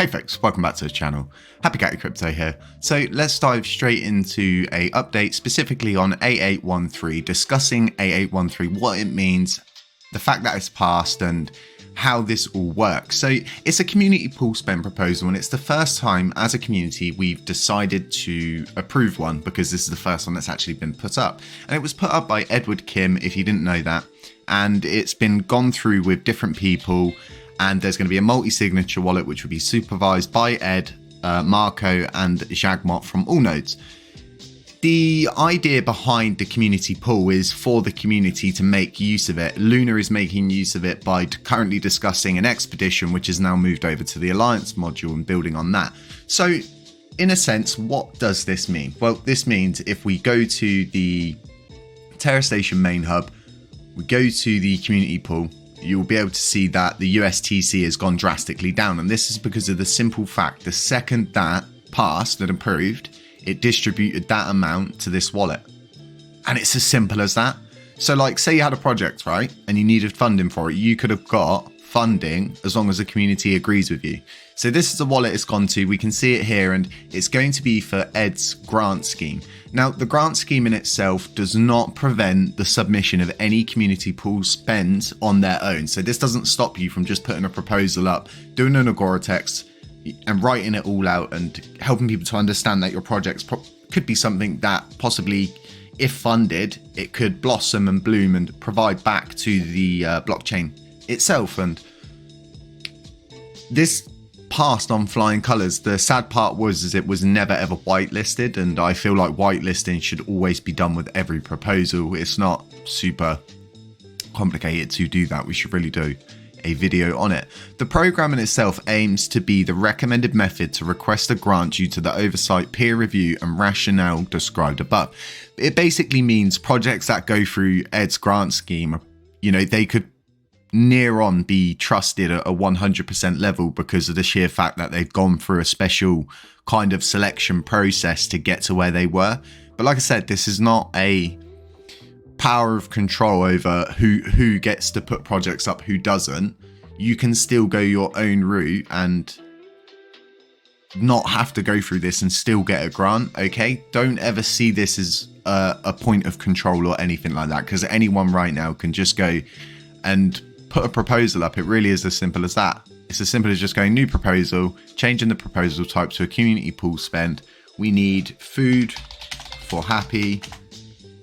Hey folks, welcome back to the channel. Happy Catty Crypto here. So let's dive straight into a update specifically on A813, discussing A813, what it means, the fact that it's passed, and how this all works. So it's a community pool spend proposal, and it's the first time as a community we've decided to approve one, because this is the first one that's actually been put up. And it was put up by Edward Kim, if you didn't know that, and it's been gone through with different people. And there's going to be a multi-signature wallet which will be supervised by Ed, Marco and JWAMB from all nodes. The idea behind the community pool is for the community to make use of it. Luna is making use of it by currently discussing an expedition which is now moved over to the Alliance module and building on that. So in a sense, what does this mean? Well, this means if we go to the Terra Station main hub, we go to the community pool, you'll be able to see that the USTC has gone drastically down. And this is because of the simple fact, the second that passed and approved, it distributed that amount to this wallet. And it's as simple as that. So like, say you had a project, right? And you needed funding for it. You could have got funding as long as the community agrees with you. So this is the wallet it's gone to. We can see it here, and it's going to be for Ed's grant scheme. Now, the grant scheme in itself does not prevent the submission of any community pool spend on their own. So this doesn't stop you from just putting a proposal up, doing an Agora text and writing it all out and helping people to understand that your projects could be something that possibly, if funded, it could blossom and bloom and provide back to the blockchain itself. And this passed on flying colors. The sad part was it was never ever whitelisted, and I feel like whitelisting should always be done with every proposal. It's not super complicated to do that. We should really do a video on it. The program in itself aims to be the recommended method to request a grant due to the oversight, peer review and rationale described above. It basically means projects that go through Ed's grant scheme, you know, they could near on be trusted at a 100% level because of the sheer fact that they've gone through a special kind of selection process to get to where they were. But like I said, this is not a power of control over who gets to put projects up, who doesn't. You can still go your own route and not have to go through this and still get a grant. Okay, don't ever see this as a point of control or anything like that, because anyone right now can just go and put a proposal up. It really is as simple as that. It's as simple as just going new proposal, changing the proposal type to a community pool spend. We need food for happy.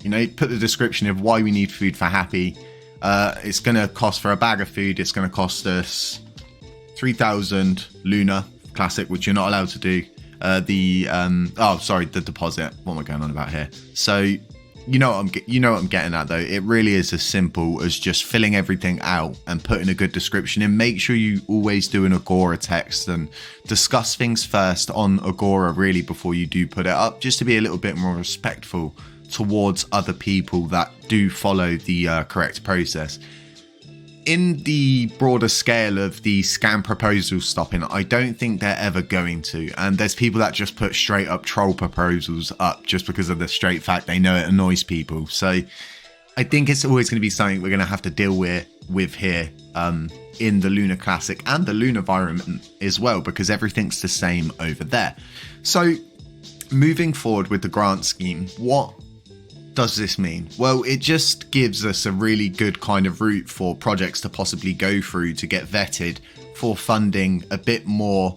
You know, put the description of why we need food for happy. It's going to cost for a bag of food. It's going to cost us 3,000 Luna Classic, which you're not allowed to do. The deposit. What am I going on about here? So you know what I'm getting at though. It really is as simple as just filling everything out and putting a good description in. Make sure you always do an Agora text and discuss things first on Agora really before you do put it up, just to be a little bit more respectful towards other people that do follow the correct process. In the broader scale of the scam proposals stopping, I don't think they're ever going to. And there's people that just put straight up troll proposals up just because of the straight fact they know it annoys people. So I think it's always going to be something we're going to have to deal with here in the Luna Classic and the Luna environment as well, because everything's the same over there. So moving forward with the grant scheme, what does this mean? Well, it just gives us a really good kind of route for projects to possibly go through to get vetted for funding a bit more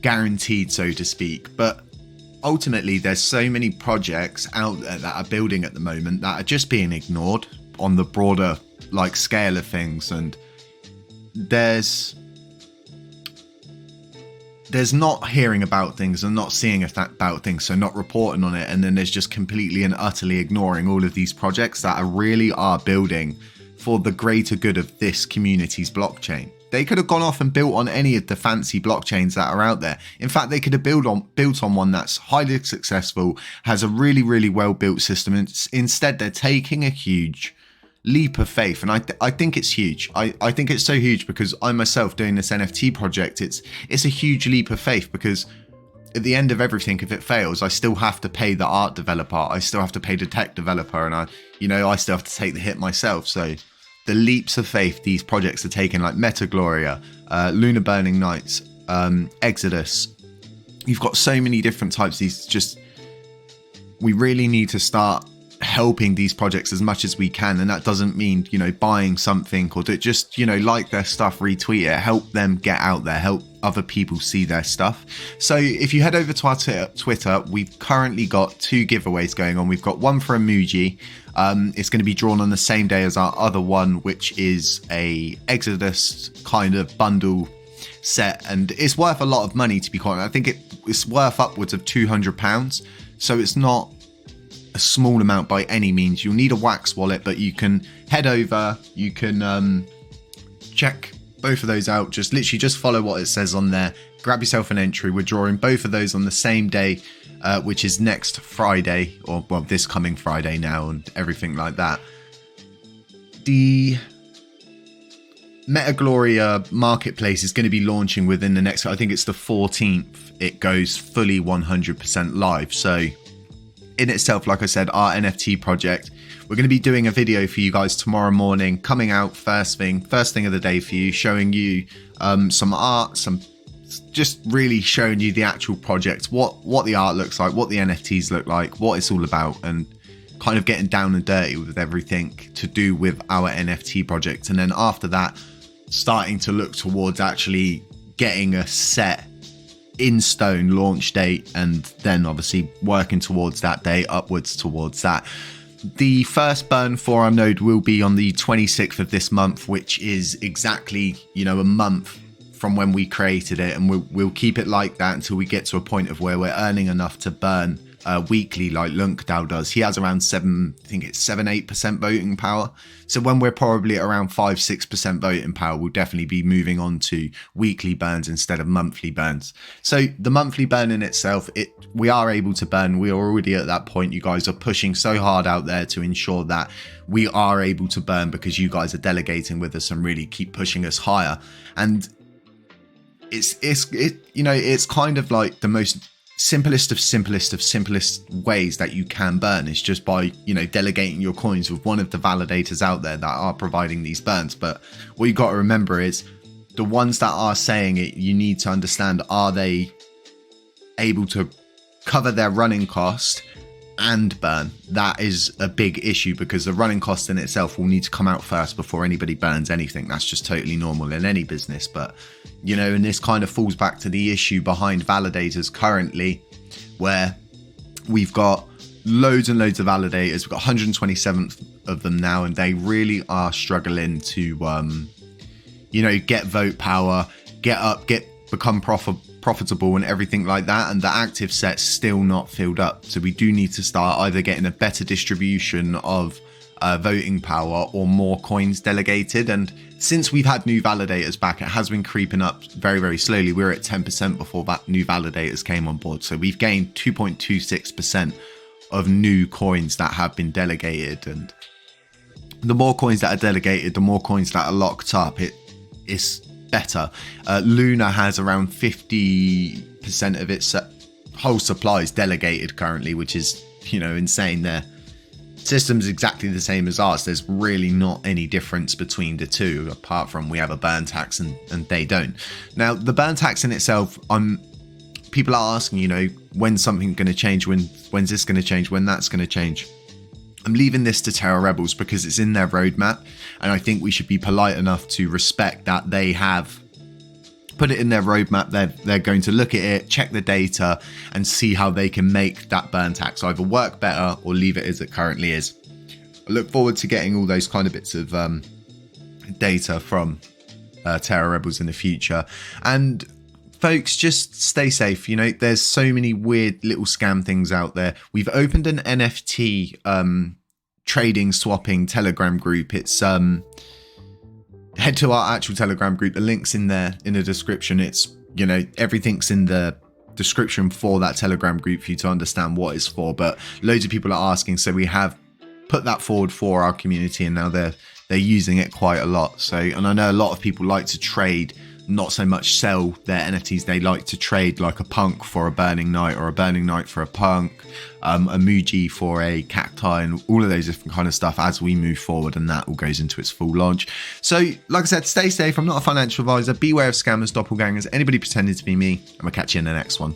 guaranteed, so to speak. But ultimately, there's so many projects out there that are building at the moment that are just being ignored on the broader like scale of things, and there's not hearing about things and not seeing about things, so not reporting on it, and then there's just completely and utterly ignoring all of these projects that really are building for the greater good of this community's blockchain. They could have gone off and built on any of the fancy blockchains that are out there. In fact, they could have built on one that's highly successful, has a really, really well built system, and instead they're taking a huge leap of faith. And I think it's huge. I think it's so huge because I myself doing this NFT project, it's a huge leap of faith, because at the end of everything, if it fails, I still have to pay the art developer, I still have to pay the tech developer, and I still have to take the hit myself. So the leaps of faith these projects are taking, like Meta Gloria, Luna Burning Nights, Exodus. You've got so many different types. We really need to start helping these projects as much as we can, and that doesn't mean, you know, buying something or just, you know, like their stuff, retweet it, help them get out there, help other people see their stuff. So if you head over to our Twitter, we've currently got 2 giveaways going on. We've got one for Emoji. It's going to be drawn on the same day as our other one, which is a Exodus kind of bundle set, and it's worth a lot of money, to be quite honest. I think it's worth upwards of £200, so it's not a small amount by any means. You'll need a Wax wallet, but you can head over, you can check both of those out. Just follow what it says on there, grab yourself an entry. We're drawing both of those on the same day, which is next Friday, or well, this coming Friday now, and everything like that. The Metagloria marketplace is going to be launching within the next, I think it's the 14th, it goes fully 100% live. So in itself, like I said, our NFT project, we're going to be doing a video for you guys tomorrow morning, coming out first thing of the day for you, showing you some art, just really showing you the actual project, what the art looks like, what the NFTs look like, what it's all about, and kind of getting down and dirty with everything to do with our NFT project. And then after that, starting to look towards actually getting a set in stone launch date, and then obviously working towards that day, upwards towards that. The first burn for our node will be on the 26th of this month, which is exactly, you know, a month from when we created it, and we'll keep it like that until we get to a point of where we're earning enough to burn weekly like Lunkdao does. He has around 7-8% voting power. So when we're probably at around 5-6% voting power, we'll definitely be moving on to weekly burns instead of monthly burns. So the monthly burn in itself, we are able to burn. We are already at that point. You guys are pushing so hard out there to ensure that we are able to burn, because you guys are delegating with us and really keep pushing us higher. And it's kind of like the most simplest ways that you can burn is just by, you know, delegating your coins with one of the validators out there that are providing these burns. But what you got to remember is the ones that are saying it, you need to understand, are they able to cover their running cost and burn? That is a big issue, because the running cost in itself will need to come out first before anybody burns anything. That's just totally normal in any business. But, you know, and this kind of falls back to the issue behind validators currently, where we've got loads and loads of validators. We've got 127 of them now, and they really are struggling to, you know, get vote power, become profitable and everything like that. And the active set's still not filled up. So we do need to start either getting a better distribution of voting power or more coins delegated. And since we've had new validators back, it has been creeping up very, very slowly. We were at 10% before that new validators came on board. So we've gained 2.26% of new coins that have been delegated. And the more coins that are delegated, the more coins that are locked up, it's better. Luna has around 50% of its whole supplies delegated currently, which is, you know, insane. Their system's exactly the same as ours. There's really not any difference between the two, apart from we have a burn tax and they don't. Now, the burn tax in itself, people are asking, you know, when's something going to change? When's this going to change? When that's going to change? I'm leaving this to Terra Rebels because it's in their roadmap, and I think we should be polite enough to respect that they have put it in their roadmap. They're going to look at it, check the data, and see how they can make that burn tax either work better or leave it as it currently is. I look forward to getting all those kind of bits of data from Terra Rebels in the future. And folks, just stay safe. You know, there's so many weird little scam things out there. We've opened an NFT trading swapping Telegram group. It's head to our actual Telegram group. The link's in there in the description. It's, you know, everything's in the description for that Telegram group for you to understand what it's for. But loads of people are asking, so we have put that forward for our community, and now they're using it quite a lot. So, and I know a lot of people like to trade not so much sell their NFTs. They like to trade like a punk for a burning knight, or a burning knight for a punk, a Muji for a cacti, and all of those different kind of stuff as we move forward, and that all goes into its full launch. So like I said, stay safe. I'm not a financial advisor. Beware of scammers, doppelgangers, anybody pretending to be me, and we'll catch you in the next one.